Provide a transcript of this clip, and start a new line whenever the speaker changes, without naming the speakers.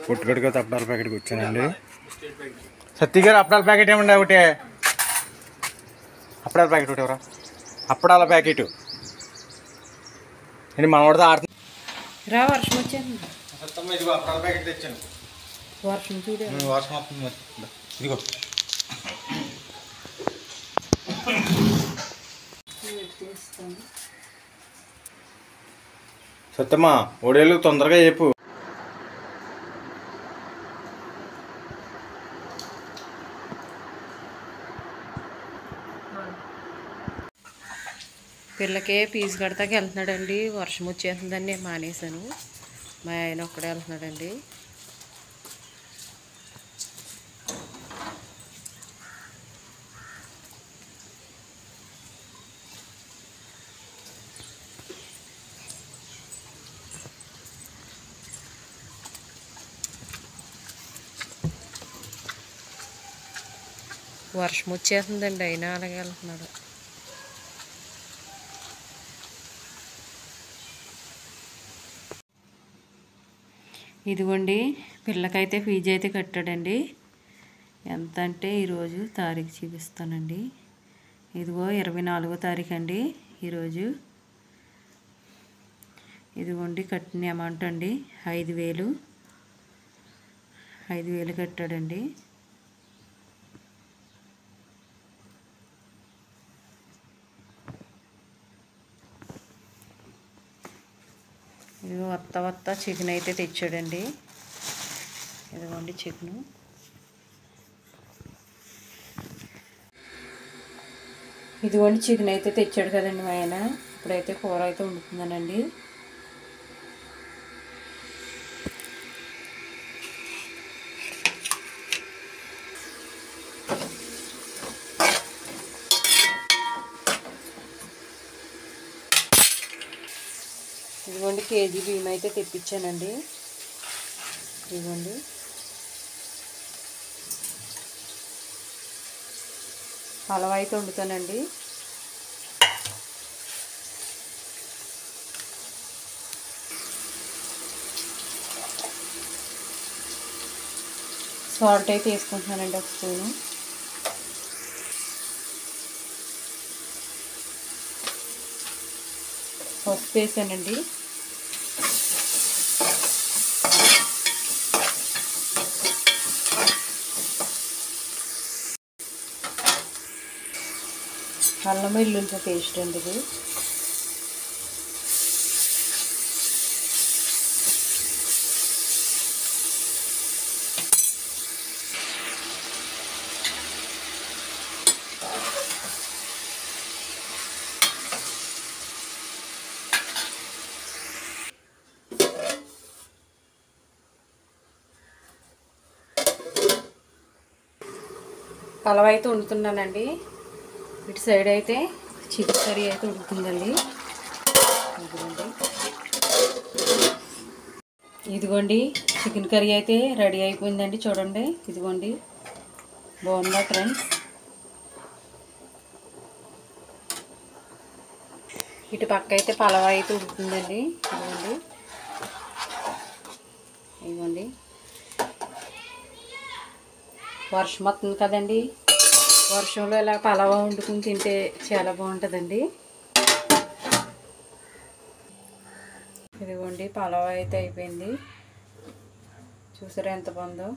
పుట్టుకడికి అప్పడాల ప్యాకెట్కి వచ్చానండి. సత్తి గారు అప్పడాల ప్యాకెట్ ఏమండి? ఒకటే అప్పడాల ప్యాకెట్ ఒకటి ఎవరా? అప్పడాల ప్యాకెట్ అండి మనవాడితో ఆడుతుంది.
రా వర్షం వచ్చాను.
ఇదిగో అప్పడాల ప్యాకెట్ తెచ్చాను.
వర్షం చూడే
వర్షం వస్తుంది. ఇదిగో సత్యమ్మ ఒడేళ్ళు తొందరగా చెప్పు.
పిల్లకే ఫీజు కడతాకి వెళ్తున్నాడండి. వర్షం వచ్చేస్తుందని నేను మానేశాను. మా ఆయన ఒక్కడే వెళ్తున్నాడండి. వర్షం వచ్చేస్తుందండి, అయినా అలాగే వెళ్తున్నాడు. ఇదిగోండి పిల్లకైతే ఫీజు అయితే కట్టాడండి. ఎంత అంటే ఈరోజు తారీఖు చూపిస్తానండి. ఇదిగో 24వ తారీఖు అండి ఈరోజు. ఇదిగోండి కట్టిన అమౌంట్ అండి 5,000 కట్టాడండి. ఇదిగో వత్త చికెన్ అయితే తెచ్చాడండి. ఇదిగోండి చికెను. ఇదిగోండి చికెన్ అయితే తెచ్చాడు కదండి మా ఆయన. ఇప్పుడైతే కూర అయితే వండుతున్నానండి. ఇదిగోండి కేజీ బియ్యం అయితే తెప్పించానండి. ఇదిగోండి పలావ్ అయితే వండుతానండి. సాల్ట్ అయితే వేసుకుంటున్నానండి 1 స్పూను. పసుపు వేసానండి. అల్లం వెల్లుల్లి పేస్ట్ అండి ఇది. పలావ్ అయితే వండుతున్నానండి. ఇటు సైడ్ అయితే చికెన్ కర్రీ అయితే ఉడుకుతుందండి. ఇదిగోండి చికెన్ కర్రీ అయితే రెడీ అయిపోయిందండి. చూడండి ఇదిగోండి బాగుందా ఫ్రెండ్స్. ఇటు పక్క అయితే పలావ్ అయితే ఉడుకుతుందండి. ఇదిగోండి వర్షం వస్తుంది కదండి. వర్షంలో ఇలా పలావ్ వండుకుని తింటే చాలా బాగుంటుందండి. ఇదిగోండి పలావ్ అయితే అయిపోయింది. చూసారా ఎంత బాగుందో.